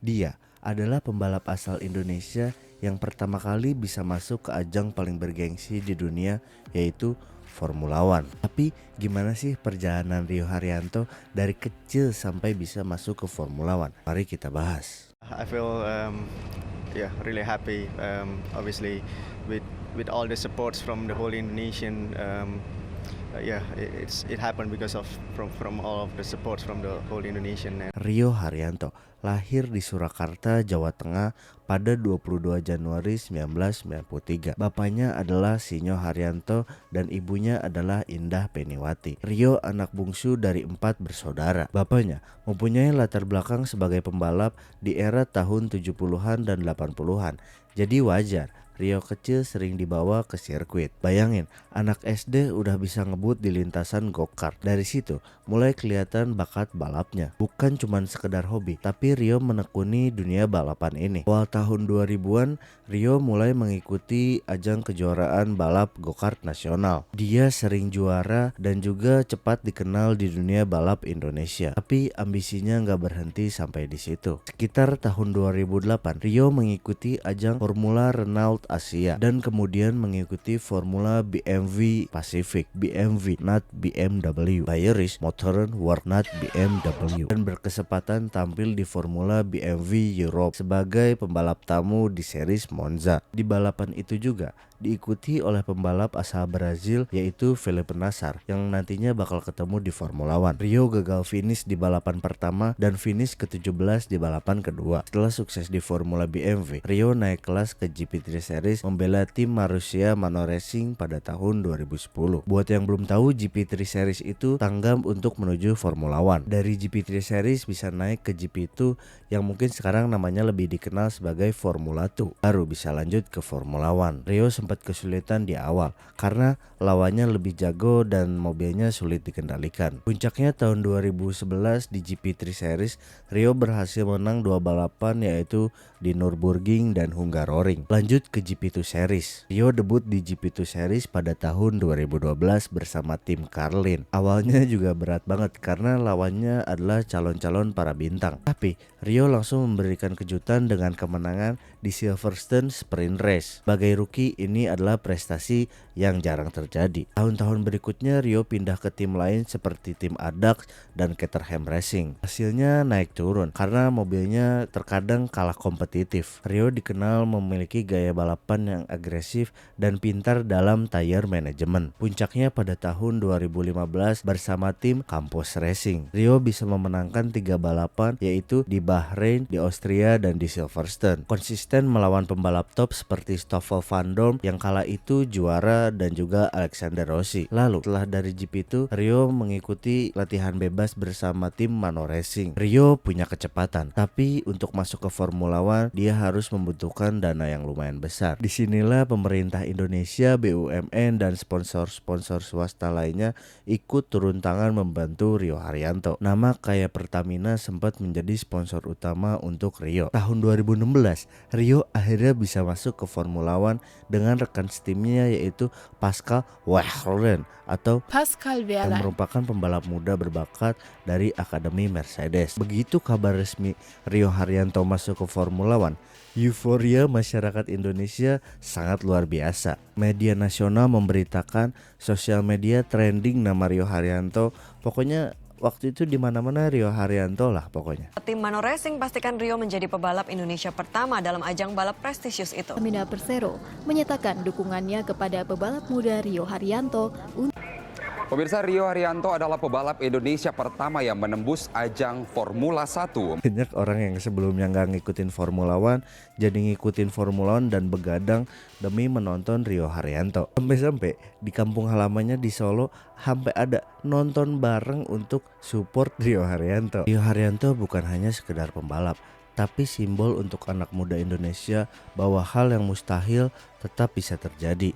Dia adalah pembalap asal Indonesia yang pertama kali bisa masuk ke ajang paling bergengsi di dunia, yaitu Formula One. Tapi gimana sih perjalanan Rio Haryanto dari kecil sampai bisa masuk ke Formula One? Mari kita bahas. I feel really happy. Obviously, with all the supports from the whole Indonesian. It happened because of from all of the supports from the whole Indonesian. Rio Haryanto lahir di Surakarta, Jawa Tengah pada 22 Januari 1993. Bapaknya adalah Sinyo Haryanto dan ibunya adalah Indah Peniwati. Rio anak bungsu dari 4 bersaudara. Bapaknya mempunyai latar belakang sebagai pembalap di era tahun 70-an dan 80-an. Jadi wajar Rio kecil sering dibawa ke sirkuit. Bayangin, anak SD udah bisa ngebut di lintasan go-kart. Dari situ mulai kelihatan bakat balapnya. Bukan cuma sekedar hobi, tapi Rio menekuni dunia balapan ini. Awal tahun 2000-an, Rio mulai mengikuti ajang kejuaraan balap go-kart nasional. Dia sering juara dan juga cepat dikenal di dunia balap Indonesia. Tapi ambisinya nggak berhenti sampai di situ. Sekitar tahun 2008, Rio mengikuti ajang Formula Renault Asia dan kemudian mengikuti Formula BMW Pacific, BMW not BMW, Bayerische Motoren World not BMW, dan berkesempatan tampil di Formula BMW Europe sebagai pembalap tamu di series Monza. Di balapan itu juga diikuti oleh pembalap asal Brazil yaitu Felipe Nasr yang nantinya bakal ketemu di Formula One. Rio gagal finish di balapan pertama dan finish ke-17 di balapan kedua. Setelah sukses di Formula BMW, Rio naik kelas ke GP3 Series membela tim Marussia Manor Racing pada tahun 2010. Buat yang belum tahu, GP3 Series itu tanggap untuk menuju Formula One. Dari GP3 Series bisa naik ke GP2 yang mungkin sekarang namanya lebih dikenal sebagai Formula 2, baru bisa lanjut ke Formula One. Rio sempat kesulitan di awal karena lawannya lebih jago dan mobilnya sulit dikendalikan. Puncaknya tahun 2011 di GP3 Series, Rio berhasil menang 2 balapan yaitu di Nürburgring dan Hungaroring. Lanjut ke GP2 Series. Rio debut di GP2 Series pada tahun 2012 bersama tim Carlin. Awalnya juga berat banget karena lawannya adalah calon-calon para bintang. Tapi Rio langsung memberikan kejutan dengan kemenangan di Silverstone Sprint Race. Sebagai rookie, ini adalah prestasi yang jarang terjadi. Tahun-tahun berikutnya Rio pindah ke tim lain seperti tim Adax dan Caterham Racing. Hasilnya naik turun karena mobilnya terkadang kalah kompetitif. Rio dikenal memiliki gaya balapan yang agresif dan pintar dalam tire management. Puncaknya pada tahun 2015 bersama tim Campos Racing. Rio bisa memenangkan 3 balapan yaitu di Bahrain, di Austria, dan di Silverstone. Konsisten melawan pembalap top seperti Stoffel Van Dorn yang kala itu juara dan juga Alexander Rossi. Lalu setelah dari GP2, Rio mengikuti latihan bebas bersama tim Manor Racing. Rio punya kecepatan, tapi untuk masuk ke Formula One dia harus membutuhkan dana yang lumayan besar. Disinilah pemerintah Indonesia, BUMN, dan sponsor-sponsor swasta lainnya ikut turun tangan membantu Rio Haryanto. Nama kayak Pertamina sempat menjadi sponsor utama untuk Rio. Tahun 2016, Rio akhirnya bisa masuk ke Formula One dengan rekan setimnya yaitu Pascal Wehrlein atau yang merupakan pembalap muda berbakat dari Akademi Mercedes. Begitu kabar resmi Rio Haryanto masuk ke Formula One, euforia masyarakat Indonesia sangat luar biasa. Media nasional memberitakan, sosial media trending nama Rio Haryanto. Pokoknya waktu itu di mana-mana Rio Haryanto lah pokoknya. Tim Manor Racing pastikan Rio menjadi pebalap Indonesia pertama dalam ajang balap prestisius itu. Amina Persero menyatakan dukungannya kepada pebalap muda Rio Haryanto. Pemirsa, Rio Haryanto adalah pebalap Indonesia pertama yang menembus ajang Formula 1. Banyak orang yang sebelumnya nggak ngikutin Formula One jadi ngikutin Formula One dan begadang demi menonton Rio Haryanto. Sampai-sampai di kampung halamannya di Solo sampai ada nonton bareng untuk support Rio Haryanto. Rio Haryanto bukan hanya sekedar pembalap, tapi simbol untuk anak muda Indonesia bahwa hal yang mustahil tetap bisa terjadi.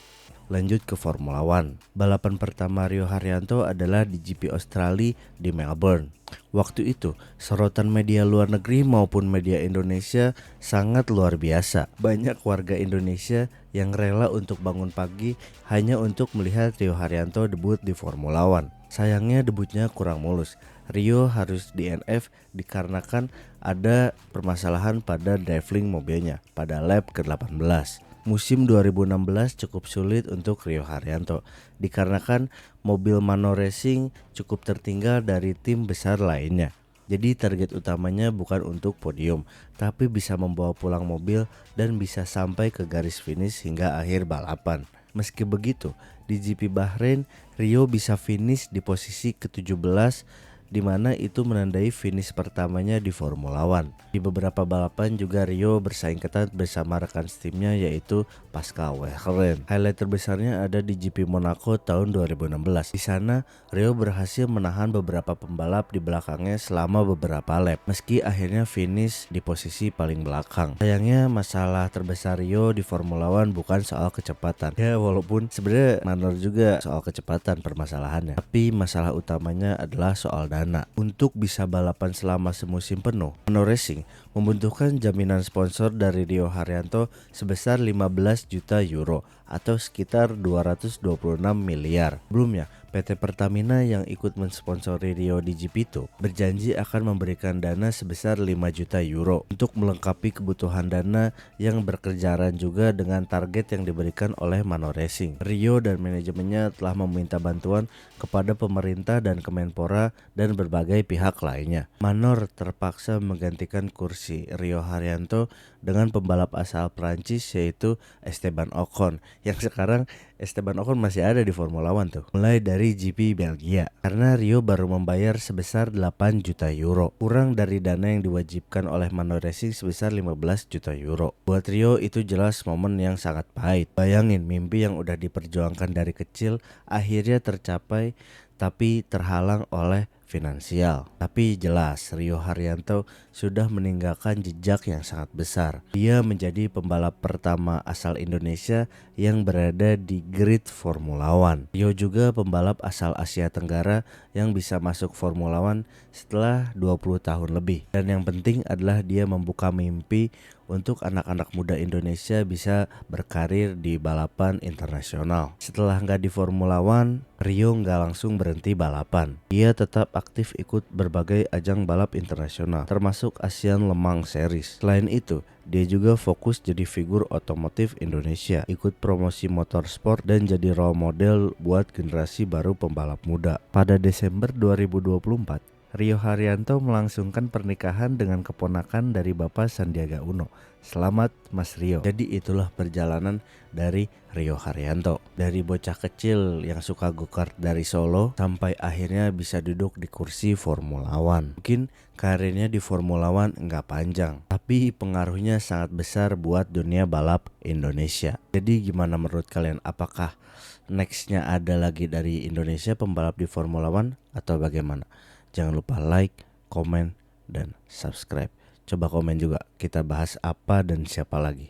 Lanjut ke Formula One. Balapan pertama Rio Haryanto adalah di GP Australia di Melbourne. Waktu itu, sorotan media luar negeri maupun media Indonesia sangat luar biasa. Banyak warga Indonesia yang rela untuk bangun pagi hanya untuk melihat Rio Haryanto debut di Formula One. Sayangnya debutnya kurang mulus. Rio harus DNF dikarenakan ada permasalahan pada driveling mobilnya pada lap ke-18. Musim 2016 cukup sulit untuk Rio Haryanto dikarenakan mobil Manor Racing cukup tertinggal dari tim besar lainnya. Jadi target utamanya bukan untuk podium, tapi bisa membawa pulang mobil dan bisa sampai ke garis finish hingga akhir balapan. Meski begitu, di GP Bahrain, Rio bisa finish di posisi ke-17, di mana itu menandai finish pertamanya di Formula One. Di beberapa balapan juga Rio bersaing ketat bersama rekan setimnya yaitu Pascal Wehrlein. Highlight terbesarnya ada di GP Monaco tahun 2016. Di sana Rio berhasil menahan beberapa pembalap di belakangnya selama beberapa lap, meski akhirnya finish di posisi paling belakang. Sayangnya masalah terbesar Rio di Formula One bukan soal kecepatan. Ya walaupun sebenarnya Manor juga soal kecepatan permasalahannya, tapi masalah utamanya adalah soal dana. Untuk bisa balapan selama semusim penuh, Manor Racing membutuhkan jaminan sponsor dari Rio Haryanto sebesar 15 juta euro atau sekitar 226 miliar. Sebelumnya, PT Pertamina yang ikut mensponsori Rio di GP itu berjanji akan memberikan dana sebesar 5 juta euro untuk melengkapi kebutuhan dana yang berkejaran juga dengan target yang diberikan oleh Manor Racing. Rio dan manajemennya telah meminta bantuan kepada pemerintah dan Kemenpora dan berbagai pihak lainnya. Manor terpaksa menggantikan kursi Rio Haryanto dengan pembalap asal Prancis yaitu Esteban Ocon, yang sekarang Esteban Ocon masih ada di Formula One tuh, mulai dari GP Belgia, karena Rio baru membayar sebesar 8 juta euro, kurang dari dana yang diwajibkan oleh Manor Racing sebesar 15 juta euro. Buat Rio itu jelas momen yang sangat pahit. Bayangin mimpi yang udah diperjuangkan dari kecil akhirnya tercapai tapi terhalang oleh finansial. Tapi jelas Rio Haryanto sudah meninggalkan jejak yang sangat besar. Dia menjadi pembalap pertama asal Indonesia yang berada di grid Formula One. Rio juga pembalap asal Asia Tenggara yang bisa masuk Formula One setelah 20 tahun lebih. Dan yang penting adalah dia membuka mimpi untuk anak-anak muda Indonesia bisa berkarir di balapan internasional. Setelah nggak di Formula One, Rio nggak langsung berhenti balapan. Dia tetap aktif ikut berbagai ajang balap internasional, termasuk Asian Le Mans Series. Selain itu, dia juga fokus jadi figur otomotif Indonesia, ikut promosi motorsport dan jadi role model buat generasi baru pembalap muda. Pada Desember 2024, Rio Haryanto melangsungkan pernikahan dengan keponakan dari Bapak Sandiaga Uno. Selamat Mas Rio. Jadi itulah perjalanan dari Rio Haryanto. Dari bocah kecil yang suka go-kart dari Solo sampai akhirnya bisa duduk di kursi Formula One. Mungkin karirnya di Formula One nggak panjang, tapi pengaruhnya sangat besar buat dunia balap Indonesia. Jadi gimana menurut kalian? Apakah nextnya ada lagi dari Indonesia pembalap di Formula One atau bagaimana? Jangan lupa like, komen, dan subscribe. Coba komen juga kita bahas apa dan siapa lagi.